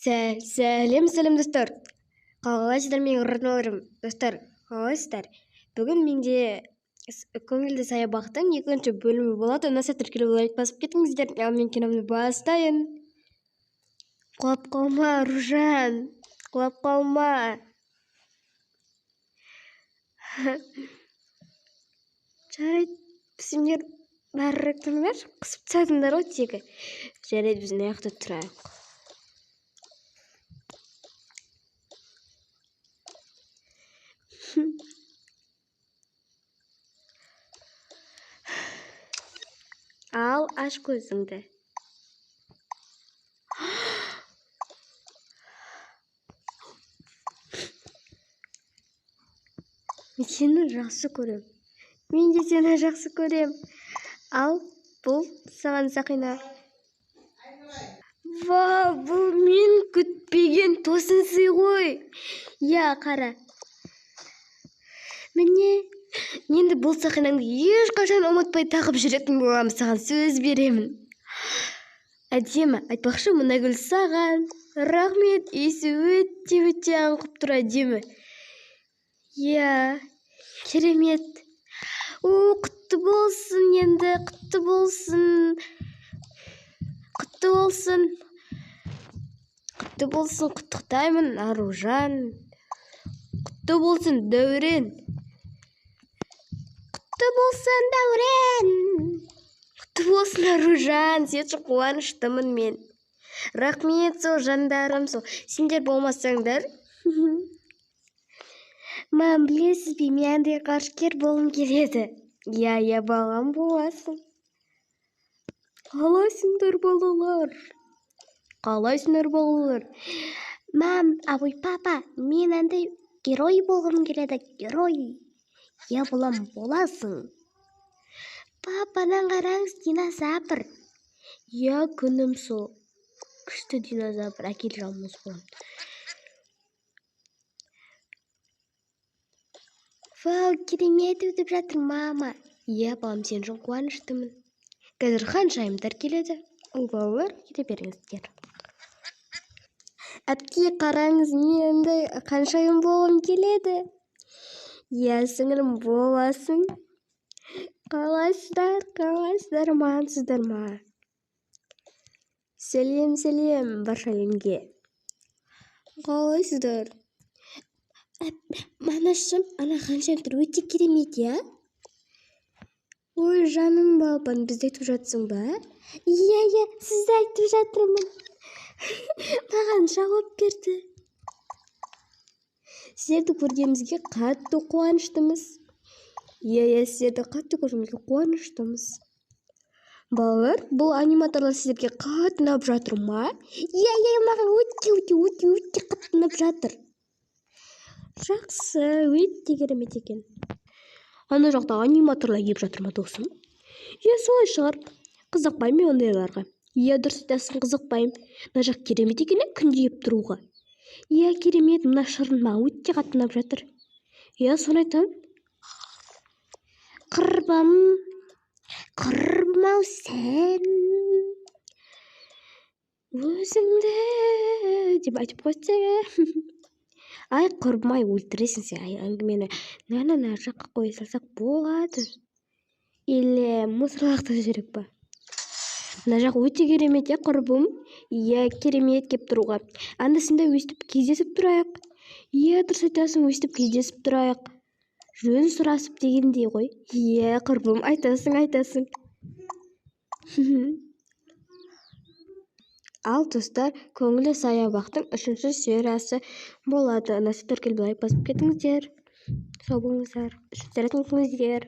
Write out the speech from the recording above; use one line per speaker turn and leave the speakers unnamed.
Сәлем достар. Қалайсыздар, менің родноларым достар, қалайсыздар? Бүгін менде көңілді саябақтың екінші бөлімі болады. Ұнаса тіркеліп лайк басып кетіңіздер. Ал мен киномды бастайын. Құлап қалма, Ружан, құлап қалма. Жарайды, сендер бәрі кімдер қысып тастадыңдар ғой тегі. Жарайды, біз мына жақта тұрайық. Ал, аш көзіңді. Мен сені жақсы көрем. Мен де сені жақсы көрем. Ал, бұл саған Сақина. Вау, бұл мен күтпеген тосын сый ғой. Я, қара. Міне, енді бұл Сақинаңды ешқашан ұмытпай тағып жүретін боламын, саған сөз беремін. Әдемі, айтпақшы, мына гүл саған. Рахмет, иісі өте аңқып тұр, әдемі. Я, керемет. Құтты болсын енді, құтты болсын. Құтты болсын. Құтты болсын, құттықтаймын, Аружан. Құтты болсын, Дәурен. Құтты болсын, Дәурен. Құтты болсын, Аружан. Сен үшін қуаныштымын мен. Рахмет, сол жандарым, сол. Сендер болмасаңдар. Мам, білесіз бе, мен андай ғарышкер болғым келеді. Я, балам боласың. Қалайсыңдар, балалар? Қалайсыңдар, балалар? Мам, абой, папа, мен андай герой болғым келеді, герой. Я, балам, боласың. Пападан қараңыз, динозавр. Я, күнім сол. Күшті динозавр, әкел жалмыз болам. Вау, керемет өтіп жатыр, мама. Я, балам, сен үшін қуаныштымын. Қазір ханшайымдар келеді. Балалар, кете беріңіздер. Әпке, қараңыз, мен андай ханшайым болғым келеді. Я, сіңілім, боласың. Қалайсыздар, амансыздар ма? Сәлем, барша әлемге. Қалайсыздар? Манашым, ана ханшайымдар өте керемет, я? Ой, жаным балапан, бізді айтып жатсың ба? Я, сізді айтып жатырмын. Маған жауап берді. Сіздерді көргенімізге қатты қуаныштымыз. Я, сіздерді қатты көргенімізге қуаныштымыз. Балалар, бұл аниматорлар сіздерге қатты ұнап жатыр ма? Я, маған өте қатты ұнап жатыр. Жақсы, өте керемет екен. Ана жақта аниматорлар келіп жатыр ма, досым? Я, солай шығар. Қызықпаймын мен ондайларға. Я, дұрыс айтасың, қызықпаймын. Мына жақ керемет екен, күнде еп тұруға. Я, керемет, мына шырын маған өте қатты ұнап жатыр. Я, соны айтамын. Құрбым-ау сен өзіңді деп айтып қойсаң. Ай, құрбым-ай, өлтіресің сен. Ай, әңгімені нана жаққа қоя салсақ болады. Или мусорлықта жүрек па? Мына жақ өте керемет, я, құрбым. Я, керемет кеп тұруға. Андасында өстіп кездесіп тұрайық. Я, дұрыс айтасың, өстіп кездесіп тұрайық. Жөн сұрасып дегендей ғой. Я, құрбым, айтасың. Ал, достар, көңілі саябақтың 3-ші сериясы болады. Ұнаса тіркеліп лайк басып кетіңіздер. Сау болыңыздар. 3-ші сериясын күтіңіздер.